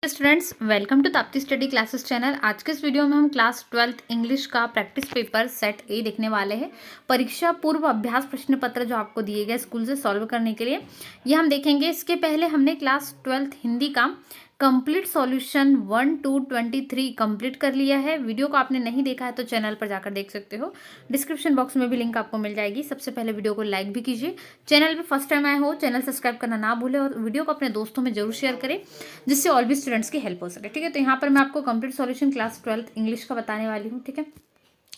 Students, welcome to Tapti study classes channel. आज के इस वीडियो में हम क्लास 12th इंग्लिश का प्रैक्टिस पेपर सेट ए देखने वाले हैं। परीक्षा पूर्व अभ्यास प्रश्न पत्र जो आपको दिए गए स्कूल से सॉल्व करने के लिए ये हम देखेंगे। इसके पहले हमने क्लास 12th हिंदी का कंप्लीट सॉल्यूशन 1 to 23 कंप्लीट कर लिया है। वीडियो को आपने नहीं देखा है तो चैनल पर जाकर देख सकते हो। डिस्क्रिप्शन बॉक्स में भी लिंक आपको मिल जाएगी। सबसे पहले वीडियो को लाइक भी कीजिए। चैनल पे फर्स्ट टाइम आए हो चैनल सब्सक्राइब करना ना भूलें और वीडियो को अपने दोस्तों में जरूर शेयर करें जिससे और भी स्टूडेंट्स की हेल्प हो सके। ठीक है, तो यहाँ पर मैं आपको complete solution class 12th English का बताने वाली हूँ। ठीक है,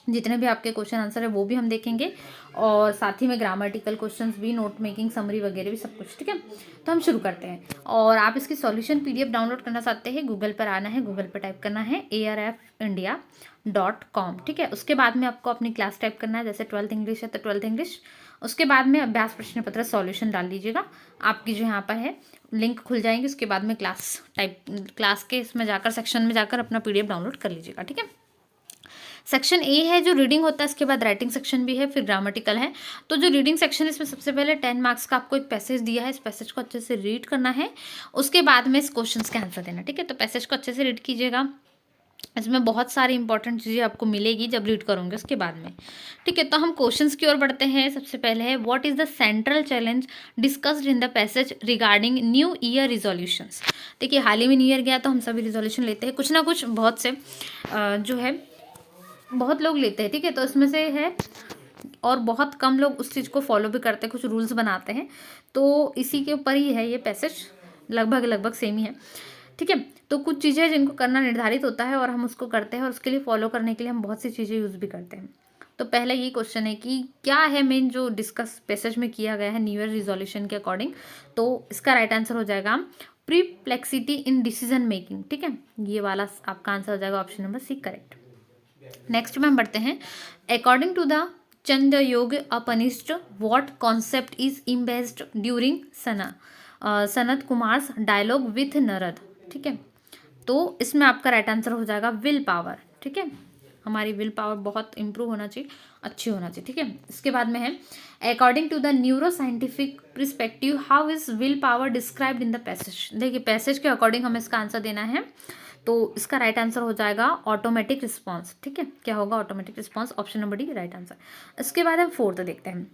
जितने भी आपके क्वेश्चन आंसर है वो भी हम देखेंगे और साथ ही में ग्रामेटिकल क्वेश्चंस भी, नोट मेकिंग, समरी वगैरह भी सब कुछ। ठीक है, तो हम शुरू करते हैं। और आप इसकी सॉल्यूशन पीडीएफ डाउनलोड करना चाहते हैं, गूगल पर आना है, गूगल पर टाइप करना है arfindia.com। ठीक है, उसके बाद में आपको अपनी क्लास टाइप करना है। जैसे 12th इंग्लिश है तो 12th इंग्लिश, उसके बाद में अभ्यास प्रश्न पत्र सॉल्यूशन डाल लीजिएगा। आपकी जो यहाँ पर है लिंक खुल जाएंगे। उसके बाद में क्लास के इसमें जाकर सेक्शन में जाकर अपना पीडीएफ डाउनलोड कर लीजिएगा। ठीक है, सेक्शन ए है जो रीडिंग होता है, इसके बाद राइटिंग सेक्शन भी है, फिर ग्रामेटिकल है। तो जो रीडिंग सेक्शन है इसमें सबसे पहले 10 मार्क्स का आपको एक पैसेज दिया है। इस पैसेज को अच्छे से रीड करना है, उसके बाद में इस क्वेश्चन के आंसर देना। ठीक है, तो पैसेज को अच्छे से रीड कीजिएगा। इसमें बहुत सारी इंपॉर्टेंट चीज़ें आपको मिलेगी जब रीड करोगे उसके बाद में। ठीक है, तो हम क्वेश्चंस की ओर बढ़ते हैं। सबसे पहले है what is the central challenge discussed in the passage regarding new year resolutions. देखिए, हाल ही में न्यू ईयर गया तो हम सभी रिजोल्यूशन लेते हैं, कुछ ना कुछ, बहुत से जो है बहुत लोग लेते हैं। ठीक है, तो इसमें से है और बहुत कम लोग उस चीज़ को फॉलो भी करते हैं, कुछ रूल्स बनाते हैं। तो इसी के ऊपर ही है ये पैसेज, लगभग सेम ही है। ठीक है, तो कुछ चीज़ें जिनको करना निर्धारित होता है और हम उसको करते हैं और उसके लिए फॉलो करने के लिए हम बहुत सी चीज़ें यूज़ भी करते हैं। तो पहले ये क्वेश्चन है कि क्या है मेन जो डिस्कस पैसेज में किया गया है न्यू ईयर रिजोल्यूशन के अकॉर्डिंग। तो इसका राइट आंसर हो जाएगा प्रीप्लेक्सिटी इन डिसीजन मेकिंग। ठीक है, ये वाला आपका आंसर हो जाएगा option number C, correct. Next में हम बढ़ते हैं। According to the Chandogya Upanishad what concept is embedded during Sanat Kumar's dialogue with Narad. ठीक है, तो इसमें आपका राइट आंसर हो जाएगा विल पावर। ठीक है, हमारी विल पावर बहुत इंप्रूव होना चाहिए, अच्छी होना चाहिए। ठीक है, इसके बाद में है according to the neuroscientific perspective how is willpower described in the passage. देखिए, पैसेज के अकॉर्डिंग हमें इसका आंसर देना है, तो इसका राइट आंसर हो जाएगा ऑटोमेटिक रिस्पॉन्स। ठीक है, क्या होगा? Automatic response, option number D right answer. इसके बाद हम फोर्थ देखते हैं।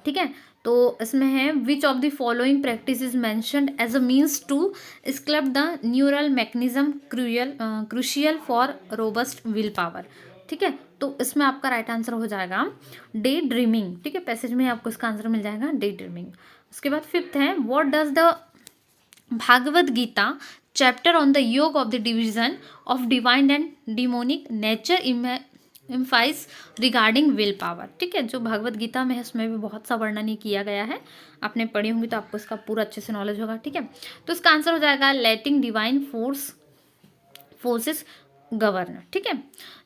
ठीक है, तो इसमें है which of the following practice is mentioned as a means to sculpt the neural mechanism crucial for robust will power. ठीक है, तो इसमें आपका राइट आंसर हो जाएगा डे ड्रीमिंग। ठीक है, पैसेज में आपको इसका आंसर मिल जाएगा डे ड्रीमिंग। उसके बाद फिफ्थ है what does the Bhagavad Gita chapter on the yoga of the division of divine and demonic nature emphasise regarding will power. ठीक है, जो भगवत गीता में है उसमें भी बहुत सा वर्णन किया गया है, आपने पढ़ी होंगी तो आपको इसका पूरा अच्छे से नॉलेज होगा। ठीक है, तो इसका आंसर हो जाएगा लेटिंग डिवाइन फोर्सेस गवर्न। ठीक है,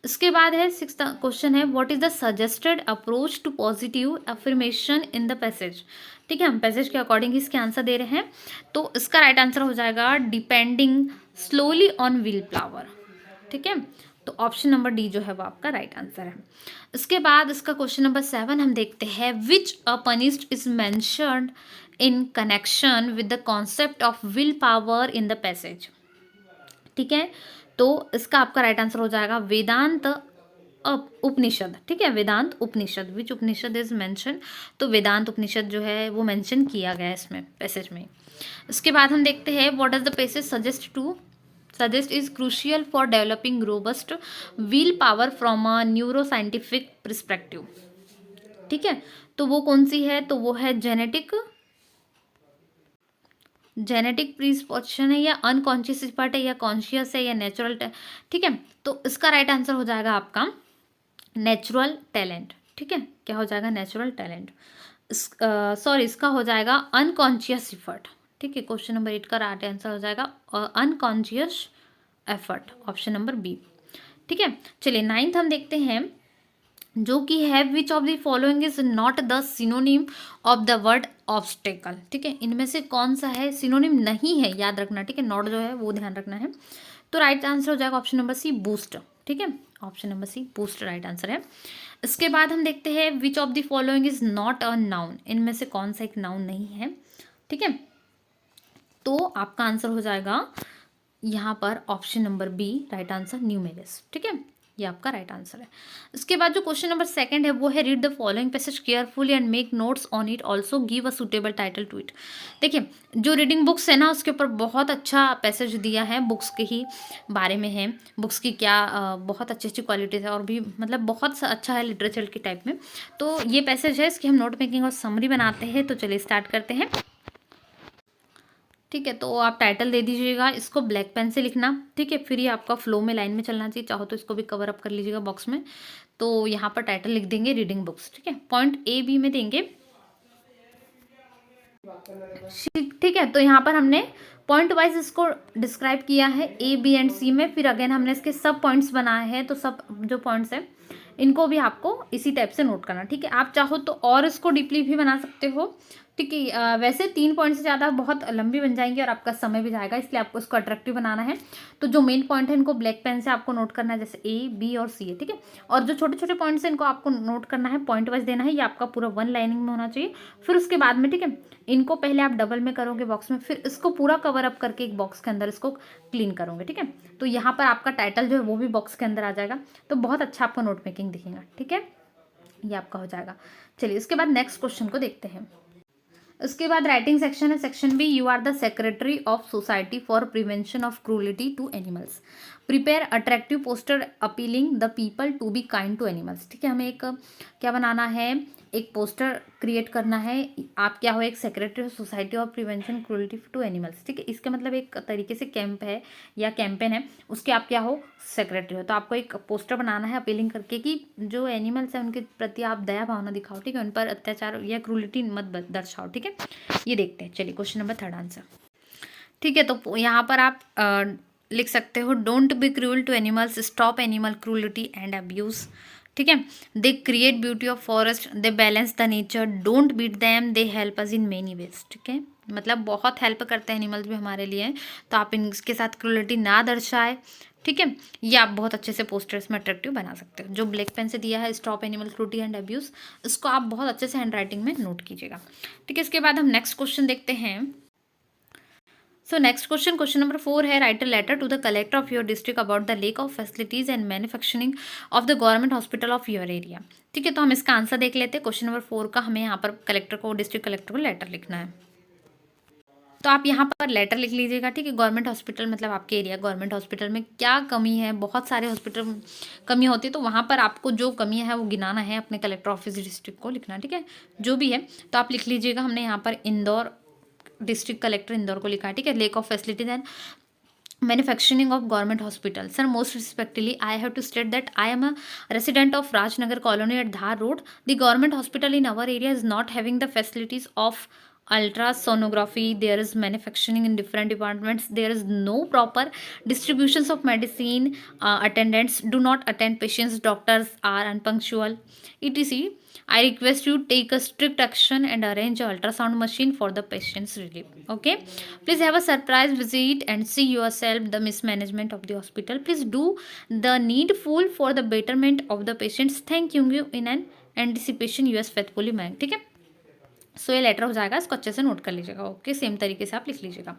इसके बाद है सिक्स्थ क्वेश्चन है what is the suggested approach to positive affirmation in the passage. ठीक है, हम पैसेज के अकॉर्डिंग इसके आंसर दे रहे हैं, तो इसका राइट आंसर हो जाएगा depending slowly on will power. ठीक है, तो ऑप्शन नंबर डी जो है वो आपका राइट आंसर है। इसके बाद इसका क्वेश्चन नंबर 7 हम देखते हैं which Upanishad is mentioned in connection with the concept of will power in the passage. ठीक है, तो इसका आपका राइट आंसर हो जाएगा वेदांत उपनिषद। ठीक है, वेदांत उपनिषद, विच उपनिषद इज मेंशन, तो वेदांत उपनिषद जो है वो मेंशन किया गया है इसमें पैसेज में। इसके बाद हम देखते हैं what does the passage suggest is crucial for developing robust will power from a neuro scientific perspective. ठीक है, तो वो कौन सी है? तो वो है जेनेटिक प्रीडिस्पोजिशन है या अनकॉन्शियस पार्ट है या कॉन्शियस है या नेचुरल। ठीक है, तो इसका राइट आंसर हो जाएगा आपका नेचुरल टैलेंट। ठीक है, क्या हो जाएगा? Natural talent. इसका हो जाएगा अनकॉन्शियस एफर्ट। ठीक है, क्वेश्चन नंबर 8 का राइट आंसर हो जाएगा unconscious effort, option number B. ठीक है, चलिए 9th हम देखते हैं जो कि है which of the following is not the synonym of the word obstacle. ठीक है, इनमें से कौन सा है सिनोनिम नहीं है, याद रखना। ठीक है, नॉट जो है वो ध्यान रखना है। तो राइट आंसर हो जाएगा ऑप्शन नंबर सी बूस्ट। ठीक है, option number C boost right answer है। इसके बाद हम देखते हैं which of the following is not a noun, इनमें से कौन सा एक नाउन नहीं है। ठीक है, तो आपका आंसर हो जाएगा यहाँ पर option number B right answer, numerous. ठीक है, ये आपका राइट आंसर है। इसके बाद जो क्वेश्चन नंबर सेकंड है वो है read the following passage carefully and make notes on it, also give a suitable title to it. देखिए, जो रीडिंग बुक्स है ना उसके ऊपर बहुत अच्छा पैसेज दिया है, बुक्स के ही बारे में है, बुक्स की क्या बहुत अच्छी अच्छी क्वालिटीज़ है और भी मतलब बहुत अच्छा है लिटरेचर के टाइप में। तो ये पैसेज है, इसकी हम नोट मेकिंग और समरी बनाते हैं। तो चलिए स्टार्ट करते हैं। ठीक है, तो आप टाइटल दे दीजिएगा, इसको ब्लैक पेन से लिखना। ठीक है, फिर ये आपका फ्लो में लाइन में चलना चाहिए, चाहो तो इसको भी कवर अप कर लीजिएगा बॉक्स में। तो यहाँ पर टाइटल लिख देंगे रीडिंग बुक्स। ठीक है, पॉइंट ए बी में देंगे। ठीक है, तो यहाँ पर हमने पॉइंट वाइज इसको डिस्क्राइब किया है ए बी एंड सी में, फिर अगेन हमने इसके सब पॉइंट्स बनाए हैं। तो सब जो पॉइंट्स हैं इनको भी आपको इसी टाइप से नोट करना। ठीक है, आप चाहो तो और इसको डीपली भी बना सकते हो। ठीक है, वैसे 3 पॉइंट से ज़्यादा बहुत लंबी बन जाएंगी और आपका समय भी जाएगा, इसलिए आपको इसको अट्रैक्टिव बनाना है। तो जो मेन पॉइंट है इनको ब्लैक पेन से आपको नोट करना है, जैसे ए बी और सी है। ठीक है, और जो छोटे छोटे पॉइंट्स हैं इनको आपको नोट करना है, पॉइंट वाइज देना है। ये आपका पूरा 1 लाइनिंग में होना चाहिए। फिर उसके बाद में, ठीक है, इनको पहले आप डबल में करोगे बॉक्स में, फिर इसको पूरा कवर अप करके एक बॉक्स के अंदर इसको क्लीन करोगे। ठीक है, तो यहाँ पर आपका टाइटल जो है वो भी बॉक्स के अंदर आ जाएगा। तो बहुत अच्छा आपका नोट मेकिंग दिखेगा। ठीक है, ये आपका हो जाएगा। चलिए इसके बाद नेक्स्ट क्वेश्चन को देखते हैं। उसके बाद राइटिंग सेक्शन है, section B, you are the secretary of society for prevention of cruelty to animals, prepare attractive poster appealing the people to be kind to animals. ठीक है, हमें एक क्या बनाना है, एक पोस्टर क्रिएट करना है। आप क्या हो, एक secretary of society of prevention cruelty to animals. ठीक है, इसका मतलब एक तरीके से कैंप है या कैंपेन है, उसके आप क्या हो, सेक्रेटरी हो। तो आपको एक पोस्टर बनाना है अपीलिंग करके कि जो एनिमल्स हैं उनके प्रति आप दया भावना दिखाओ। ठीक है, उन पर अत्याचार या क्रूलिटी मत दर्शाओ। ठीक है, ये देखते हैं। चलिए क्वेश्चन नंबर 3 आंसर। ठीक है, तो यहाँ पर आप लिख सकते हो, don't be cruel to animals, stop animal cruelty and abuse. ठीक है, they create beauty of forest, they balance the nature, don't beat them, they help us in many ways. ठीक है, मतलब बहुत हेल्प करते हैं एनिमल्स भी हमारे लिए, तो आप इनके साथ क्रूलिटी ना दर्शाए। ठीक है, ये आप बहुत अच्छे से पोस्टर्स में अट्रैक्टिव बना सकते हो। जो ब्लैक पेन से दिया है, stop animal cruelty and abuse, इसको आप बहुत अच्छे से हैंड राइटिंग में नोट कीजिएगा। ठीक है, इसके बाद हम नेक्स्ट क्वेश्चन देखते हैं। So next question, question number 4 है, write a letter to the collector of your district about the lack of facilities and manufacturing of the government hospital of your area. ठीक है, तो हम इसका आंसर देख लेते हैं। क्वेश्चन नंबर 4 का हमें यहाँ पर कलेक्टर को, डिस्ट्रिक्ट कलेक्टर को लेटर लिखना है। तो आप यहाँ पर लेटर लिख लीजिएगा। ठीक है, गवर्नमेंट हॉस्पिटल मतलब आपके एरिया गवर्नमेंट हॉस्पिटल में क्या कमी है, बहुत सारे हॉस्पिटल कमी होती है, तो वहाँ पर आपको जो कमी है वो गिनाना है, अपने कलेक्टर ऑफिस डिस्ट्रिक्ट को लिखना। ठीक है, जो भी है तो आप लिख लीजिएगा। हमने यहाँ पर इंदौर, डिस्ट्रिक्ट कलेक्टर इंदौर को लिखा है। ठीक है, lake of facilities and manufacturing of government hospital. Sir, most respectfully, I have to state that I am a resident of Rajnagar colony at Dhar Road. The government hospital in our area is not having the facilities of ultrasonography. There is manufacturing in different departments. There is no proper distributions of medicine. Attendants do not attend patients. Doctors are unpunctual, etc. I request you take a strict action and arrange a ultrasound machine for the patient's relief. Okay, please have a surprise visit and see yourself the mismanagement of the hospital. Please do the needful for the betterment of the patients. Thank you in an anticipation, yours faithfully, ma'am. ठीक है, सो ये letter हो जाएगा, इसको अच्छे से note कर लीजिएगा। ओके, सेम तरीके से आप लिख लीजिएगा।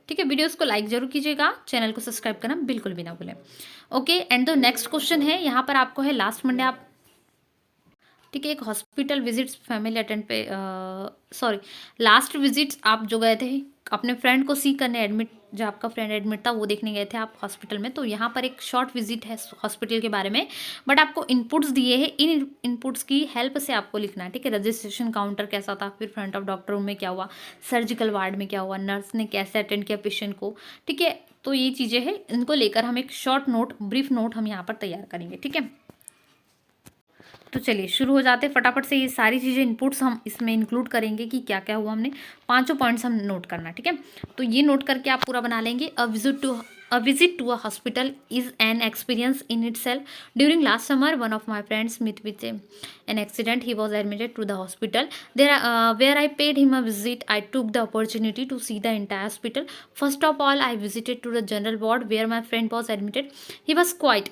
ठीक है, वीडियोस को लाइक जरूर कीजिएगा, चैनल को सब्सक्राइब करना बिल्कुल भी ना भूलें। Okay, and the next question है, यहाँ पर आपको है लास्ट मंडे आप, ठीक है, एक हॉस्पिटल विजिट्स फैमिली अटेंड पे सॉरी लास्ट विजिट्स आप जो गए थे अपने फ्रेंड को सी करने, एडमिट जो आपका फ्रेंड एडमिट था वो देखने गए थे आप हॉस्पिटल में। तो यहाँ पर एक शॉर्ट विजिट है हॉस्पिटल के बारे में, बट आपको इनपुट्स दिए हैं, इन इनपुट्स की हेल्प से आपको लिखना है। ठीक है, रजिस्ट्रेशन काउंटर कैसा था, फिर फ्रंट ऑफ डॉक्टर रूम में क्या हुआ, सर्जिकल वार्ड में क्या हुआ, नर्स ने कैसे अटेंड किया पेशेंट को। ठीक है, तो ये चीज़ें हैं, इनको लेकर हम एक शॉर्ट नोट, ब्रीफ नोट हम यहाँ पर तैयार करेंगे। ठीक है, तो चलिए शुरू हो जाते हैं फटाफट से। ये सारी चीज़ें इनपुट्स हम इसमें इंक्लूड करेंगे कि क्या क्या हुआ, हमने 5 पॉइंट्स हम नोट करना। ठीक है, तो ये नोट करके आप पूरा बना लेंगे। अ visit to a hospital is an experience in itself. During last summer, one of my friends met with an accident. He was admitted to the hospital. There, where I paid him a visit, I took the opportunity to see the entire hospital. First of all, I visited to the general ward where my friend was admitted. He was quite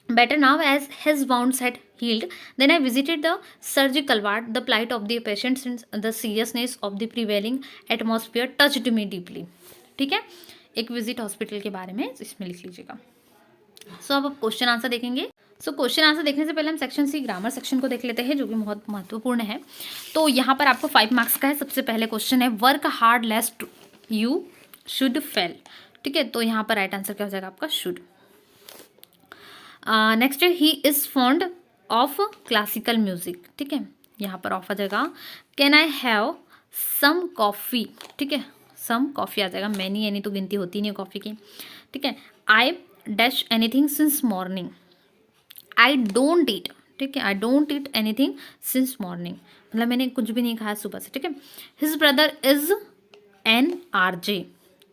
better now as his wounds had healed. Then I visited the surgical ward. The plight of the patients and the seriousness of the prevailing atmosphere touched me deeply. ठीक है, एक visit hospital के बारे में इसमें लिख लीजिएगा। सो अब क्वेश्चन आंसर देखेंगे। सो क्वेश्चन आंसर देखने से पहले हम सेक्शन सी ग्रामर सेक्शन को देख लेते हैं, जो कि बहुत महत्वपूर्ण है। तो यहाँ पर आपको 5 मार्क्स का है। सबसे पहले क्वेश्चन है work hard लेस्ट you should fail. ठीक है, तो यहाँ पर राइट आंसर क्या हो जाएगा आपका शुड। नेक्स्ट है he is fond of classical music. ठीक है, यहाँ पर ऑफ आ जाएगा। Can I have some coffee. ठीक है, सम कॉफ़ी आ जाएगा, मैनी यानी तो गिनती होती नहीं है कॉफ़ी की। ठीक है, I dash anything since morning. I don't eat. ठीक है, I don't eat anything since morning, मतलब मैंने कुछ भी नहीं खाया सुबह से। ठीक है, his brother is an RJ.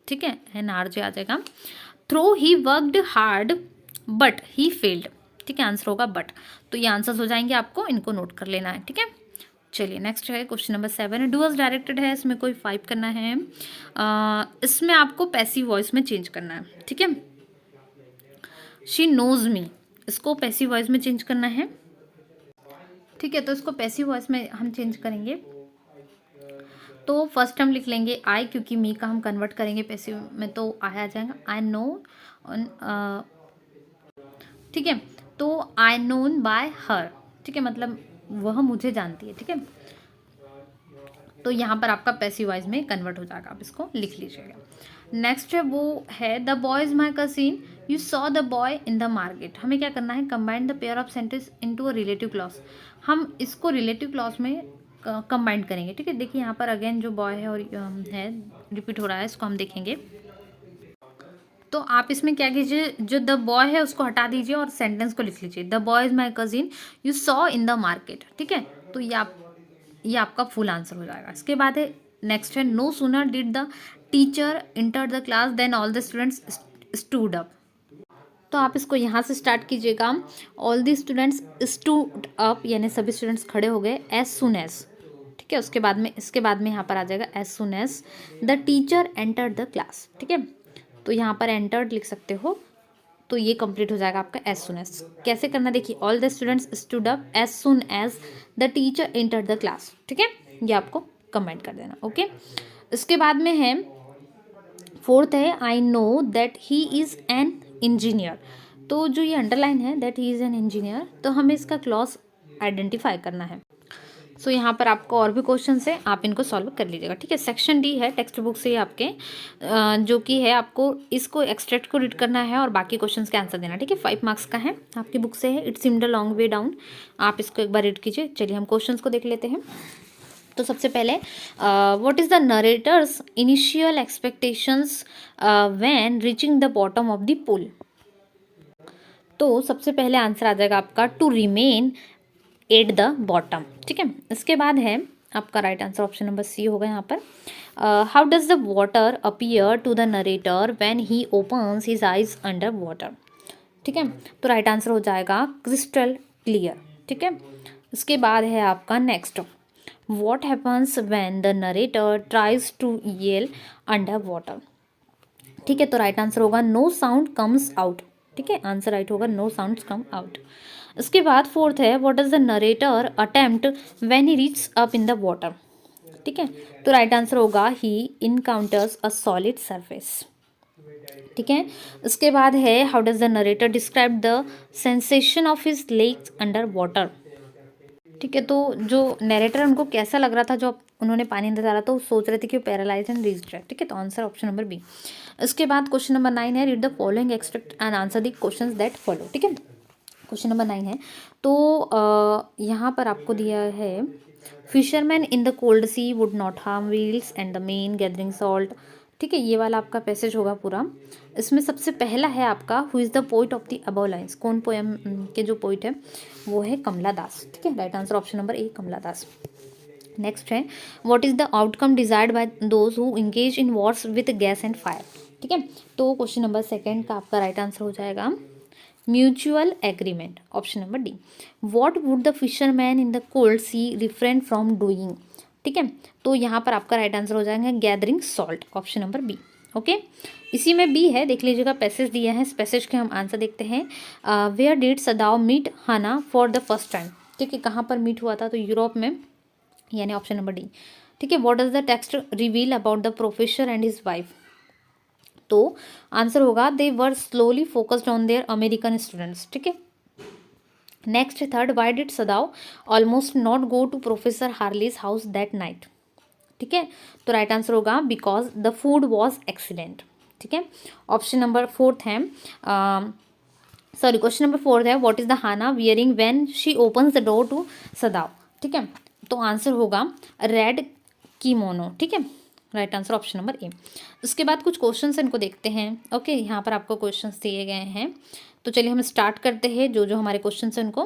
ठीक है, एन आरजे आ जाएगा। Though he worked hard but he failed. ठीक है, आंसर होगा बट। तो ये आंसर्स हो जाएंगे, आपको इनको नोट कर लेना है। ठीक है, चलिए नेक्स्ट है question number 7। Do was directed है, इसमें कोई 5 करना है। इसमें आपको पैसिव वॉइस में चेंज करना है। ठीक है, शी नोज मी, इसको पैसिव वॉइस में चेंज करना है। ठीक है, तो इसको पैसिव वॉइस में हम चेंज करेंगे। तो फर्स्ट हम लिख लेंगे आई, क्योंकि मी का हम कन्वर्ट करेंगे पैसिव में तो आई आ जाएगा। I know. ठीक है, तो आई नोन बाय हर। ठीक है, मतलब वह मुझे जानती है। ठीक है, तो यहाँ पर आपका पैसिव वॉइस में कन्वर्ट हो जाएगा, आप इसको लिख लीजिएगा। नेक्स्ट है वो है the boy is my cousin you saw the boy in the market. हमें क्या करना है, combine the pair of sentence into a relative clause. हम इसको रिलेटिव क्लॉज में कंबाइन करेंगे। ठीक है, देखिए यहाँ पर अगेन जो बॉय है और है रिपीट हो रहा है, इसको हम देखेंगे। तो आप इसमें क्या कीजिए, जो द बॉय है उसको हटा दीजिए और सेंटेंस को लिख लीजिए, the boy is my cousin you saw in the market. ठीक है, तो ये आपका फुल आंसर हो जाएगा। इसके बाद है नेक्स्ट है no sooner did the teacher enter the class then all the students stood up. तो आप इसको यहाँ से स्टार्ट कीजिएगा, all the students stood up, यानी सभी स्टूडेंट्स खड़े हो गए एज सुन एज। ठीक है, उसके बाद में इसके बाद में यहाँ पर आ जाएगा as soon as the teacher enter the class. ठीक है, तो यहाँ पर एंटर्ड लिख सकते हो, तो ये कंप्लीट हो जाएगा आपका एज सुन एज। कैसे करना देखिए, all the students stood up as soon as the teacher enter the class. ठीक है, ये आपको कमेंट कर देना। ओके, इसके बाद में है फोर्थ है I know that he is an engineer. तो जो ये अंडरलाइन है that he is an engineer, तो हमें इसका क्लॉज आइडेंटिफाई करना है। सो यहाँ पर आपको और भी क्वेश्चन है, आप इनको सॉल्व कर लीजिएगा। ठीक है, सेक्शन डी है टेक्स्ट बुक से आपके, जो कि है आपको इसको एक्सट्रैक्ट को रीड करना है और बाकी क्वेश्चंस के आंसर देना। ठीक है, 5 मार्क्स का है, आपकी बुक से है। It seemed a long way down, आप इसको एक बार रीड कीजिए। चलिए हम क्वेश्चंस को देख लेते हैं। तो सबसे पहले what is the narrator's initial expectations when reaching the bottom of the pool. तो सबसे पहले आंसर आ जाएगा आपका to remain at the bottom. ठीक है, इसके बाद है आपका right answer option number C होगा यहाँ पर। How does the water appear to the narrator when he opens his eyes under water. ठीक है, तो राइट आंसर हो जाएगा क्रिस्टल क्लियर। ठीक है, इसके बाद है आपका next what happens when the narrator tries to yell under water. ठीक है, तो राइट आंसर होगा नो साउंड कम्स आउट। ठीक है, आंसर राइट होगा नो साउंड्स कम आउट। इसके बाद फोर्थ है what does the narrator attempt when he reach up in the water. ठीक है, तो राइट आंसर होगा he encounters a solid surface. ठीक है, इसके बाद है how does the narrator describe the sensation of his legs under water. ठीक है, तो जो नरेटर उनको कैसा लग रहा था जो उन्होंने पानी अंदर डाला, तो सोच रहे थे कि वो पैरालाइज एंड रीज्ड है। ठीक है, तो आंसर ऑप्शन नंबर बी। इसके बाद क्वेश्चन नंबर 9 है read the following extract and answer the questions that follow. ठीक है, क्वेश्चन नंबर 9 है, तो यहाँ पर आपको दिया है fisherman in the cold sea would not harm whales and the men gathering salt. ठीक है, ये वाला आपका पैसेज होगा पूरा। इसमें सबसे पहला है आपका who is the poet of the above lines. कौन पोएम के जो पोइट है वो है कमला दास। ठीक है, right answer option number A Kamala Das. Next है what is the outcome desired by those who engage in wars with gas and fire. ठीक है, तो क्वेश्चन नंबर 2 का आपका राइट आंसर हो जाएगा mutual agreement, option number D. What would the fisherman in the cold sea refrain from doing. ठीक है, तो यहाँ पर आपका राइट आंसर हो जाएगा gathering salt, option number B. Okay, इसी में बी है, देख लीजिएगा पैसेज दिया है, इस पैसेज के हम आंसर देखते हैं। Where did Sadao meet Hana for the first time. ठीक है, कहाँ पर मीट हुआ था, तो यूरोप में, यानी ऑप्शन नंबर डी। ठीक है, what does the text reveal about the professor and his wife. तो आंसर होगा they were slowly focused on their American students, ठीक है। नेक्स्ट है third, why did Sadao almost not go to Professor Harley's house that night, ठीक है। तो right answer होगा because the food was excellent, ठीक है। ऑप्शन नंबर फोर्थ है सॉरी क्वेश्चन नंबर फोर्थ है what is the Hana wearing when she opens the door to Sadao, ठीक है। तो आंसर होगा रेड कीमोनो, ठीक है। Right answer option number A. उसके बाद कुछ क्वेश्चंस इनको देखते हैं। ओके यहाँ पर आपको क्वेश्चंस दिए गए हैं, तो चलिए हम स्टार्ट करते हैं जो जो हमारे क्वेश्चन हैं उनको।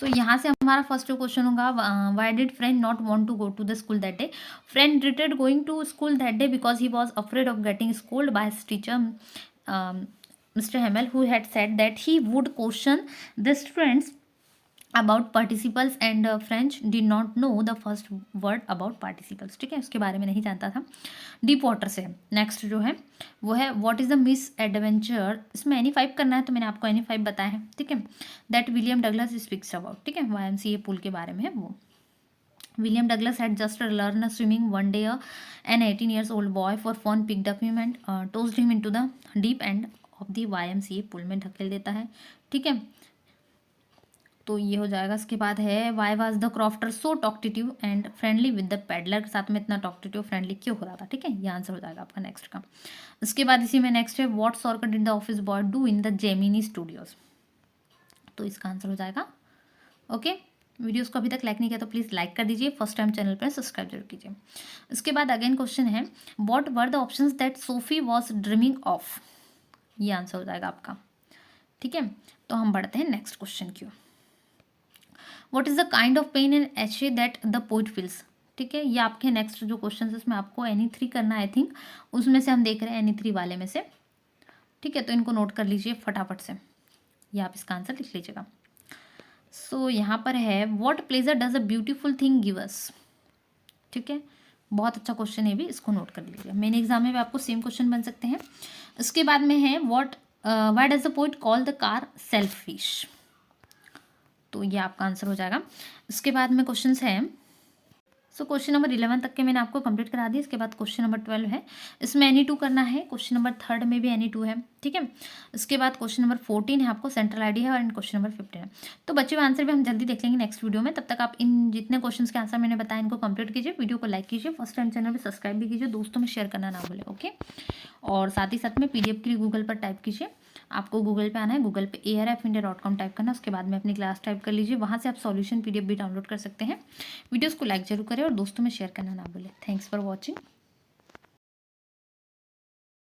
तो यहाँ से हमारा फर्स्ट क्वेश्चन होगा why did friend not want to go to the school that day. Friend dreaded going to school that day because he was afraid of getting scolded by his teacher Mr. Hamel, who had said that he would caution the students about participles and French did not know the first word about participles, ठीक है, उसके बारे में नहीं जानता था। Deep water से next जो है वो है what is the miss adventure, इसमें एनी 5 करना है तो मैंने आपको एनी 5 बताया है, ठीक है। That William Douglas speaks about, ठीक है, YMCA पुल के बारे में है वो। William Douglas had just learned swimming one day. An 18 years old boy for fun picked up him and tossed him into the deep end of the YMCA पुल में ढकेल देता है, ठीक है। तो ये हो जाएगा। इसके बाद है why was the crofter so talkative and friendly with the peddler, के साथ में इतना टॉक्टिटिव फ्रेंडली क्यों हो रहा था, ठीक है, ये आंसर हो जाएगा आपका नेक्स्ट का। इसके बाद इसी में नेक्स्ट है व्हाट सॉर्कर did the office boy do in the Gemini Studios, तो इसका आंसर हो जाएगा। ओके, वीडियोस को अभी तक लाइक नहीं किया तो प्लीज़ लाइक कर दीजिए, फर्स्ट टाइम चैनल पर सब्सक्राइब जरूर कीजिए। इसके बाद अगेन क्वेश्चन है what were the options that Sophie was dreaming of, ये आंसर हो जाएगा आपका, ठीक है। तो हम बढ़ते हैं नेक्स्ट क्वेश्चन की। What is the kind of pain in एशे दैट द पोइट फील्स, ठीक है। ये आपके नेक्स्ट जो क्वेश्चन है उसमें आपको एनी 3 करना है, आई थिंक उसमें से हम देख रहे हैं एनी 3 वाले में से, ठीक है। तो इनको नोट कर लीजिए फटाफट से, ये आप इसका आंसर लिख लीजिएगा। सो यहाँ पर है what pleasure does a beautiful thing give us, ठीक है, बहुत अच्छा क्वेश्चन है भी, इसको नोट कर लीजिए। मेन एग्जाम में भी आपको सेम क्वेश्चन बन सकते हैं। इसके बाद में है why does the poet call the car selfish, तो ये आपका आंसर हो जाएगा। इसके बाद में क्वेश्चंस हैं, सो क्वेश्चन नंबर 11 तक के मैंने आपको कंप्लीट करा दिया। इसके बाद क्वेश्चन नंबर 12 है, इसमें एनी 2 करना है। क्वेश्चन नंबर 3 में भी एनी 2 है, ठीक है। इसके बाद क्वेश्चन नंबर 14 है आपको सेंट्रल आइडिया है, और क्वेश्चन नंबर 15 है। तो बच्चे आंसर भी हम जल्दी देख लेंगे नेक्स्ट वीडियो में। तब तक आप इन जितने क्वेश्चन के आंसर मैंने बताया इनको कंप्लीट कीजिए, वीडियो को लाइक कीजिए, फर्स्ट टाइम चैनल पर सब्सक्राइब भी कीजिए, दोस्तों में शेयर करना ना भूलें, ओके। और साथ ही साथ में PDF के लिए गूगल पर टाइप कीजिए, आपको गूगल पे आना है, गूगल पे arfindia.com टाइप करना, उसके बाद में अपनी क्लास टाइप कर लीजिए, वहाँ से आप सॉल्यूशन PDF भी डाउनलोड कर सकते हैं। वीडियोस को लाइक जरूर करें और दोस्तों में शेयर करना ना भूलें। Thanks for watching.